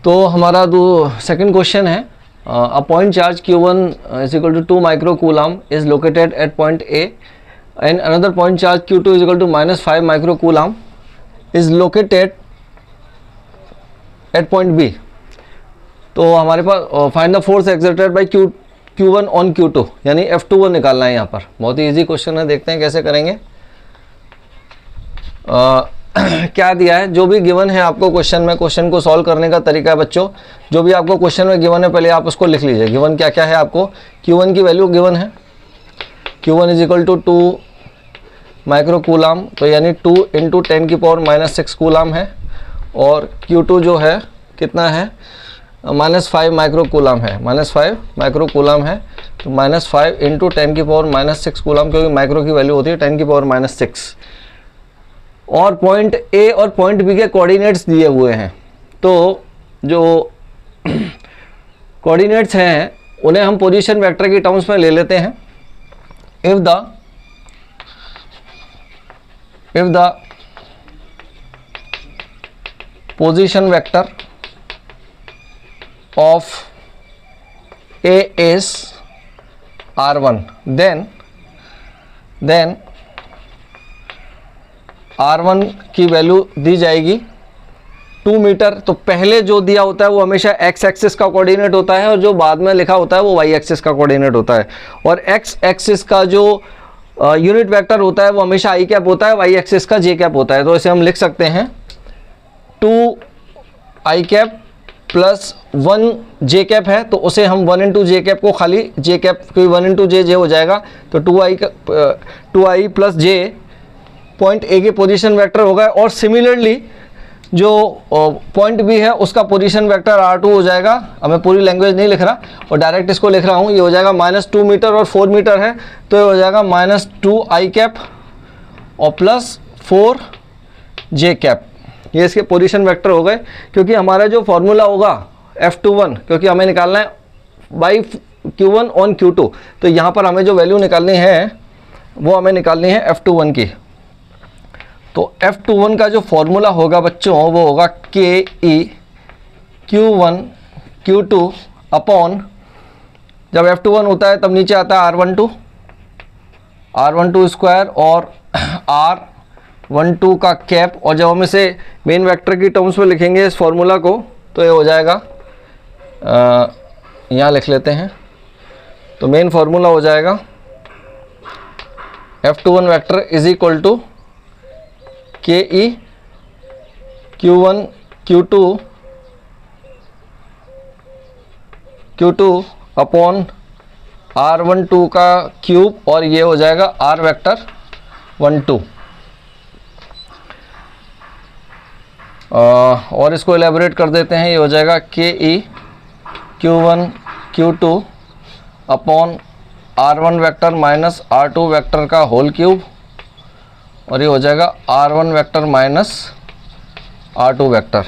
तो हमारा second question है, a point charge Q1 is equal to 2 micro coulomb is located at point A and another point charge Q2 is equal to -5 micro coulomb is located at point B। तो हमारे पास find the force exerted by Q1 on Q2 यानी F21 निकालना है। यहाँ पर बहुत ही easy question है, देखते हैं कैसे करेंगे। क्या दिया है, जो भी गिवन है आपको क्वेश्चन में, क्वेश्चन को सॉल्व करने का तरीका है बच्चों, जो भी आपको क्वेश्चन में गिवन है पहले आप उसको लिख लीजिए। गिवन क्या क्या है आपको, Q1 की वैल्यू गिवन है, Q1 is equal to 2 micro coulomb, तो यानी 2 इंटू 10 की पावर -6 कूलम है, और Q2 जो है कितना है, -5 माइक्रो कूलम है, -5 माइक्रो कूलम है, तो -5 इंटू 10 की पावर -6 कूलम, क्योंकि माइक्रो की वैल्यू होती है 10 की पावर -6। और पॉइंट ए और पॉइंट बी के कोऑर्डिनेट्स दिए हुए हैं। तो जो कोऑर्डिनेट्स हैं उन्हें हम पोजीशन वेक्टर की टर्म्स में ले लेते हैं। If the position vector of A is R1 then R1 की वैल्यू दी जाएगी 2 मीटर। तो पहले जो दिया होता है वो हमेशा x एक्सिस का कोऑर्डिनेट होता है, और जो बाद में लिखा होता है वो y एक्सिस का कोऑर्डिनेट होता है। और x एक्सिस का जो यूनिट वेक्टर होता है वो हमेशा i कैप होता है, y एक्सिस का j कैप होता है। तो इसे हम लिख सकते हैं 2i cap plus 1 j cap है, तो उसे हम 1 इंटू जे कैप को खाली j कैप, क्योंकि 1 इंटू जे हो जाएगा, तो 2i plus j point A के पोजीशन वेक्टर होगा। और सिमिलरली जो पॉइंट बी है उसका पोजीशन वेक्टर R2 हो जाएगा। अब मैं पूरी लैंग्वेज नहीं लिख रहा और डायरेक्ट इसको लिख रहा हूँ। ये हो जाएगा -2 मीटर और 4 मीटर है, तो ये हो जाएगा -2i कैप और प्लस 4 जे कैप। ये इसके पोजीशन वेक्टर हो गए, क्योंकि हमारा जो फॉर्मूला होगा F21, क्योंकि हमें निकालना है बाई Q1 ऑन Q2, तो यहाँ पर हमें जो वैल्यू निकालनी है वो हमें निकालनी है F21 की। तो F21 का जो फॉर्मूला होगा बच्चों वो होगा KE Q1 Q2 अपॉन, जब F21 होता है तब नीचे आता है R12 स्क्वायर और R12 का कैप। और जब हम इसे मेन वेक्टर की टर्म्स में लिखेंगे इस फॉर्मूला को, तो ये हो जाएगा, यहाँ लिख लेते हैं, तो मेन फॉर्मूला हो जाएगा F21 vector is equal to KE Q1 Q2 upon R12 का क्यूब, और ये हो जाएगा R वेक्टर 12। और इसको एलेबोरेट कर देते हैं, ये हो जाएगा KE Q1 Q2 upon R1 vector minus R2 vector का होल क्यूब, और ये हो जाएगा R1 vector minus R2 vector.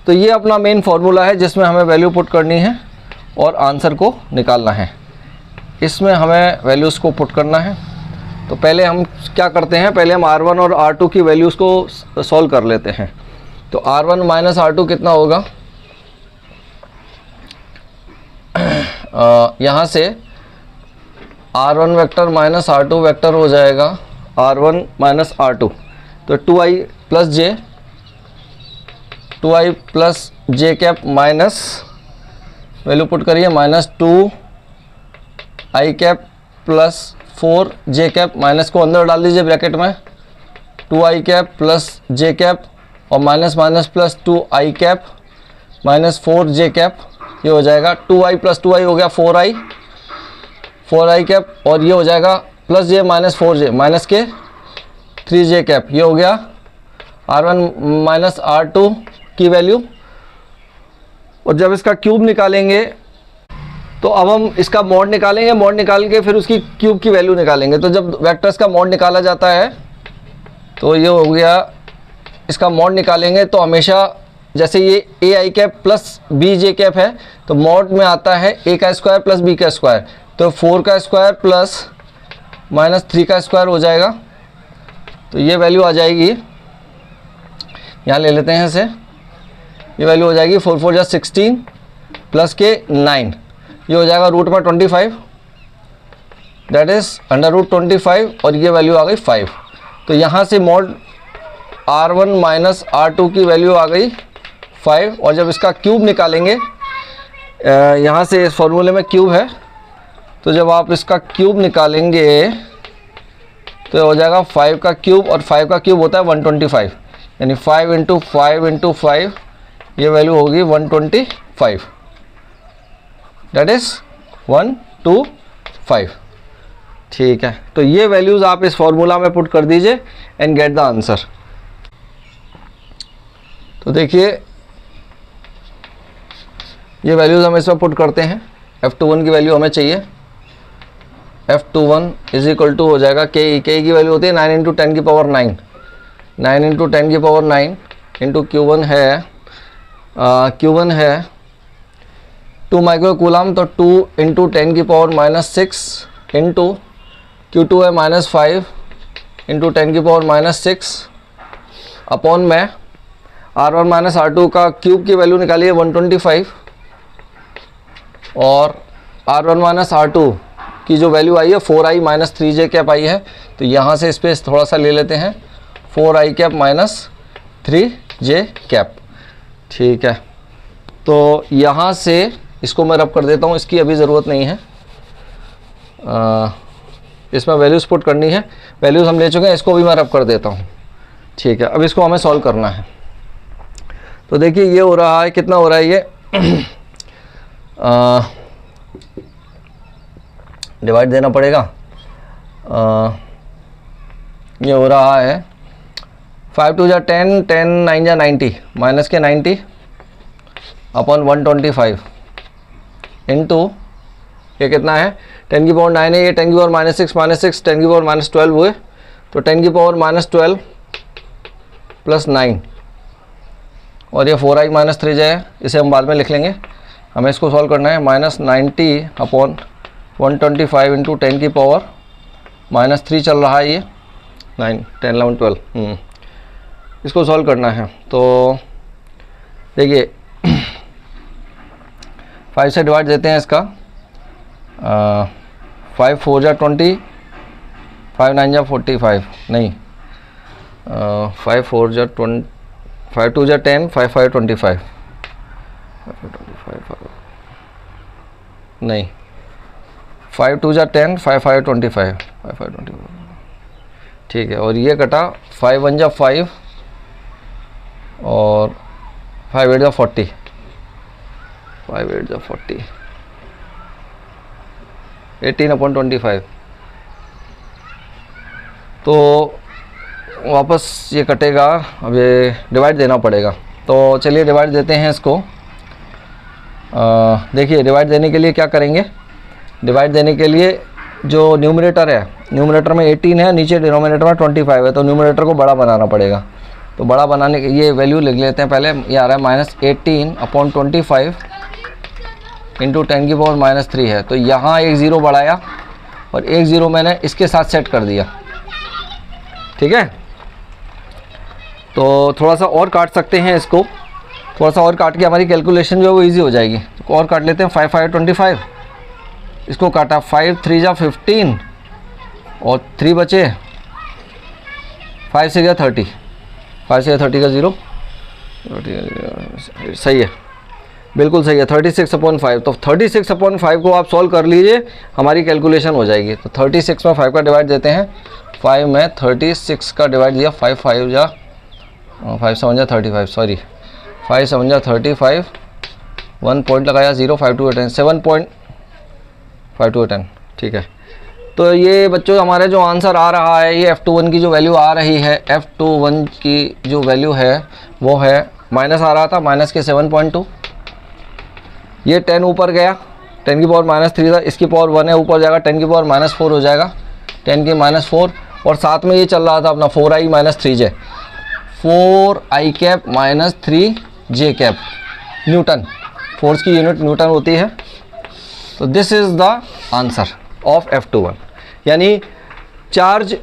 तो ये अपना मेन फॉर्मूला है जिसमें हमें वैल्यू पुट करनी है और आंसर को निकालना है। इसमें हमें वैल्यूज़ को पुट करना है। तो पहले हम क्या करते हैं, पहले हम R1 और R2 की वैल्यूज़ को सॉल्व कर लेते हैं। तो R1 माइनस R2 कितना होगा, यहाँ से R1 vector minus R2 vector हो जाएगा R1 माइनस R2, तो 2i प्लस जे कैप माइनस, वैल्यू पुट करिए, -2i कैप प्लस 4 जे कैप, माइनस को अंदर डाल दीजिए ब्रैकेट में, 2i कैप प्लस जे कैप और minus minus plus 2i cap minus 4 जे कैप। ये हो जाएगा 2i प्लस 2i हो गया 4i कैप, और ये हो जाएगा प्लस जे माइनस 4j माइनस के 3j कैप। ये हो गया R1 माइनस R2 की वैल्यू। और जब इसका क्यूब निकालेंगे तो अब हम इसका मॉड निकालेंगे, मॉड निकाल के फिर उसकी क्यूब की वैल्यू निकालेंगे। तो जब वेक्टर्स का मॉड निकाला जाता है तो ये हो गया, इसका मॉड निकालेंगे तो हमेशा जैसे ये ai cap plus bj cap है, तो मॉड में आता है a का स्क्वायर प्लस b का स्क्वायर, तो 4 का स्क्वायर प्लस माइनस 3 का स्क्वायर हो जाएगा। तो ये वैल्यू आ जाएगी, यहाँ ले लेते हैं इसे, ये वैल्यू हो जाएगी 4 4 जा 16 प्लस के 9, ये हो जाएगा रूट में 25, दैट इज अंडर रूट 25 और ये वैल्यू आ गई 5। तो यहाँ से मॉड R1 माइनस R2 की वैल्यू आ गई 5। और जब इसका क्यूब निकालेंगे, यहाँ से इस फॉर्मूले में क्यूब है, तो जब आप इसका क्यूब निकालेंगे तो हो जाएगा 5 का क्यूब, और 5 का क्यूब होता है 125, यानी 5 इंटू 5 इंटू 5, ये वैल्यू होगी 125, दैट इज 125। ठीक है, तो ये वैल्यूज़ आप इस फॉर्मूला में पुट कर दीजिए एंड गेट द आंसर। तो देखिए ये वैल्यूज़ हम इसमें पुट करते हैं। F21 की वैल्यू हमें चाहिए, F21 इज इक्वल टू हो जाएगा के की वैल्यू होती है 9 इंटू 10 की पावर 9, 9 इंटू 10 की पावर 9 इंटू Q1 है 2 माइक्रो कूलम, तो 2 इंटू 10 की पावर -6 इंटू Q2 है -5 इंटू 10 की पावर -6 अपॉन में R1 माइनस R2 का क्यूब की वैल्यू निकालिए 125, और R1 माइनस R2 की जो वैल्यू आई है 4i माइनस 3j कैप आई है, तो यहाँ से स्पेस थोड़ा सा ले लेते हैं, 4i cap minus 3j cap. ठीक है, तो यहाँ से इसको मैं रब कर देता हूँ, इसकी अभी ज़रूरत नहीं है, इसमें वैल्यूज़ पुट करनी है, वैल्यूज़ हम ले चुके हैं, इसको भी मैं रब कर देता हूँ। ठीक है, अब इसको हमें सॉल्व करना है। तो देखिए ये हो रहा है, कितना हो रहा है ये डिवाइड देना पड़ेगा, ये हो रहा है 5 2 जा 10, 10 9 जा 90, माइनस के 90 अपॉन 125 इंटू ये कितना है 10 की पावर 9 है, ये 10 की पावर -6 -6 10 की पावर -12 हुए, तो 10 की पावर -12 प्लस 9, और ये 4i माइनस 3j है, इसे हम बाद में लिख लेंगे, हमें इसको सॉल्व करना है। -90 अपॉन 125 इंटू 10 की पावर -3 चल रहा है, ये 9 10 11 12, इसको सॉल्व करना है। तो देखिए 5 से डिवाइड देते हैं इसका, 5 4 जा 20, 5 9 जा 45, नहीं 5 4 जा 20, 5 2 जा 10, 5 5 25, नहीं 5 2 जा 10, 5 5 25, 5 5 25, ठीक है, और ये कटा 5 1 जा 5 और 5 8 जा 40, 5 8 जा 40, 18/25, तो वापस ये कटेगा, अब ये डिवाइड देना पड़ेगा। तो चलिए डिवाइड देते हैं इसको। देखिए डिवाइड देने के लिए क्या करेंगे, डिवाइड देने के लिए जो न्यूमरेटर है, न्यूमरेटर में 18 है, नीचे डिनोमिनेटर में 25 है, तो न्यूमरेटर को बड़ा बनाना पड़ेगा। तो बड़ा बनाने के ये वैल्यू लिख लेते हैं पहले, ये आ रहा है -18/25 इंटू 10 की पावर -3 है, तो यहाँ एक ज़ीरो बढ़ाया और एक ज़ीरो मैंने इसके साथ सेट कर दिया। ठीक है, तो थोड़ा सा और काट सकते हैं इसको, थोड़ा सा और काट के हमारी कैलकुलेशन जो है वो इजी हो जाएगी। तो और काट लेते हैं, 5 5 25, इसको काटा 5 3 जा 15 और 3 बचे, 5 6 जा 30, 5 से 30 का 0, सही है, बिल्कुल सही है, 36/5। तो 36/5 को आप सॉल्व कर लीजिए, हमारी कैलकुलेशन हो जाएगी। तो 36 में 5 का डिवाइड देते हैं, 5 में 36 का डिवाइड दिया, 5 5 जा 5 7 जा 35, सॉरी 5 7 जा 35, 1 पॉइंट लगाया 0, 5 2 10, 7.5 2 10, ठीक है। तो ये बच्चों हमारे जो आंसर आ रहा है, ये F21 की जो वैल्यू आ रही है, F21 की जो वैल्यू है वो है, माइनस आ रहा था, माइनस के 7.2, ये 10 ऊपर गया, 10 की पावर -3 था, इसकी पावर 1 है, ऊपर जाएगा 10 की पावर -4 हो जाएगा, 10 की -4, और साथ में ये चल रहा था अपना 4i minus 3j, 4i cap minus 3j cap, Newton, force की यूनिट न्यूटन होती है। तो this is the answer of F21, यानी चार्ज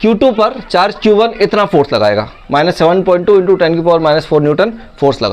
Q2 पर चार्ज Q1 इतना फोर्स लगाएगा, -7.2 × 10⁻⁴ न्यूटन फोर्स लगा।